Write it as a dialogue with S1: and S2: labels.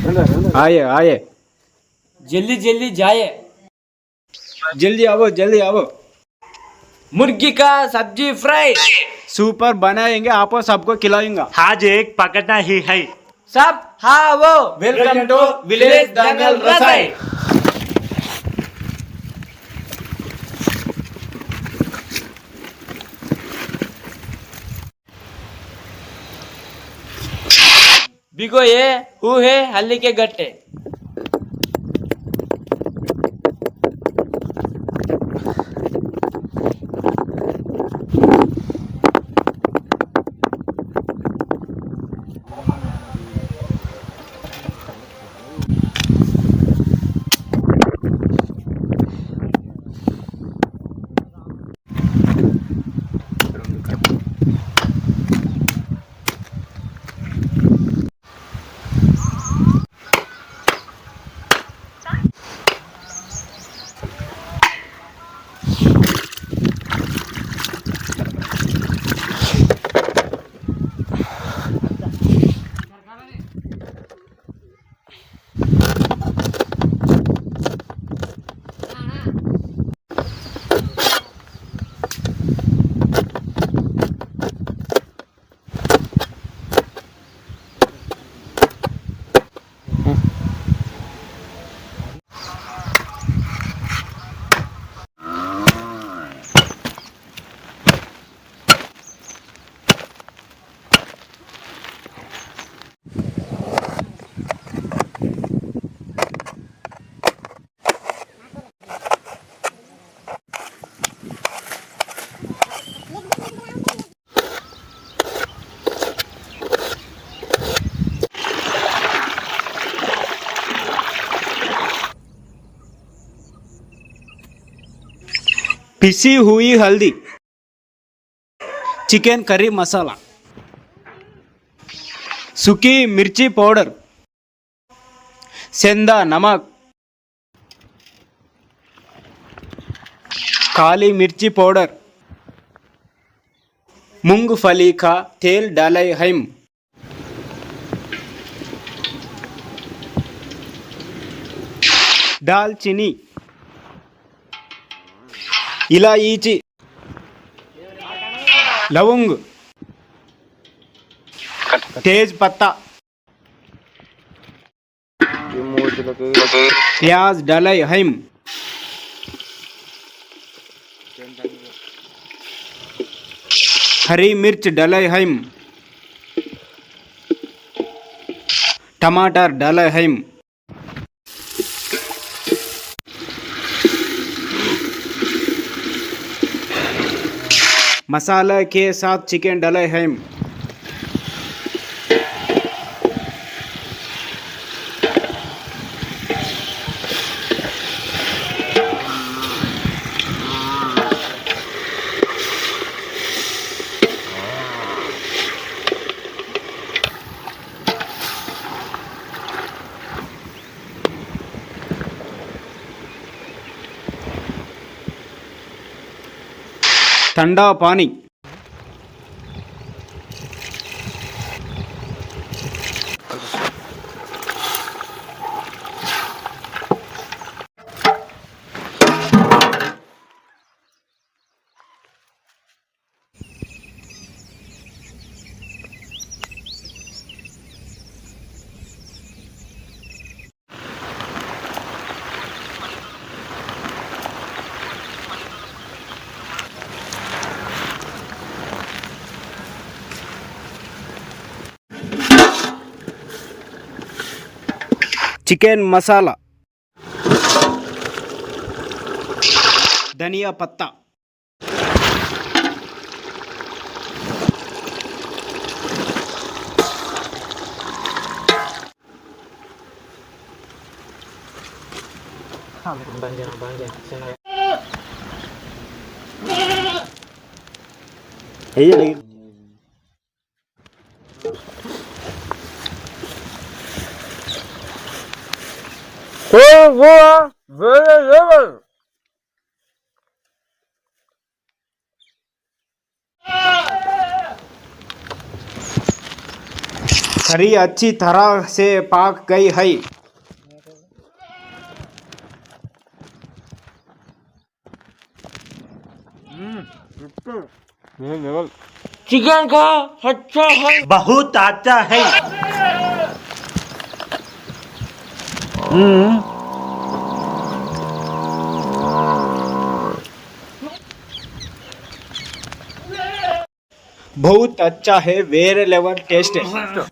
S1: आइए आइए,
S2: जल्दी जल्दी जाए।
S1: जल्दी आओ।
S2: मुर्गी का सब्जी फ्राई।
S1: सुपर बनाएंगे, आपको सबको खिलाएंगा।
S3: आज एक पकड़ना ही है।
S2: सब हाँ वो वेलकम टू विलेज दंगल रसाई। बिगो ये हु है हल्ली के गट्टे।
S1: पिसी हुई हल्दी, चिकन करी मसाला, सूखी मिर्ची पाउडर, सेंधा नमक, काली मिर्ची पाउडर, मूंगफली का तेल डाले हम, दालचीनी, इलायची, लवंग, तेज पत्ता, प्याज डाले हम, हरी मिर्च डाले हम, टमाटर डाले हम, मसाला के साथ चिकन डाले हैं। ठंडा पानी, चिकन मसाला, धनिया पत्ता, करी अच्छी तरह से पक गई है।
S2: चिकन का अच्छा है।
S3: बहुत अच्छा है।
S1: बहुत अच्छा है, वेरे लेवल टेस्ट है।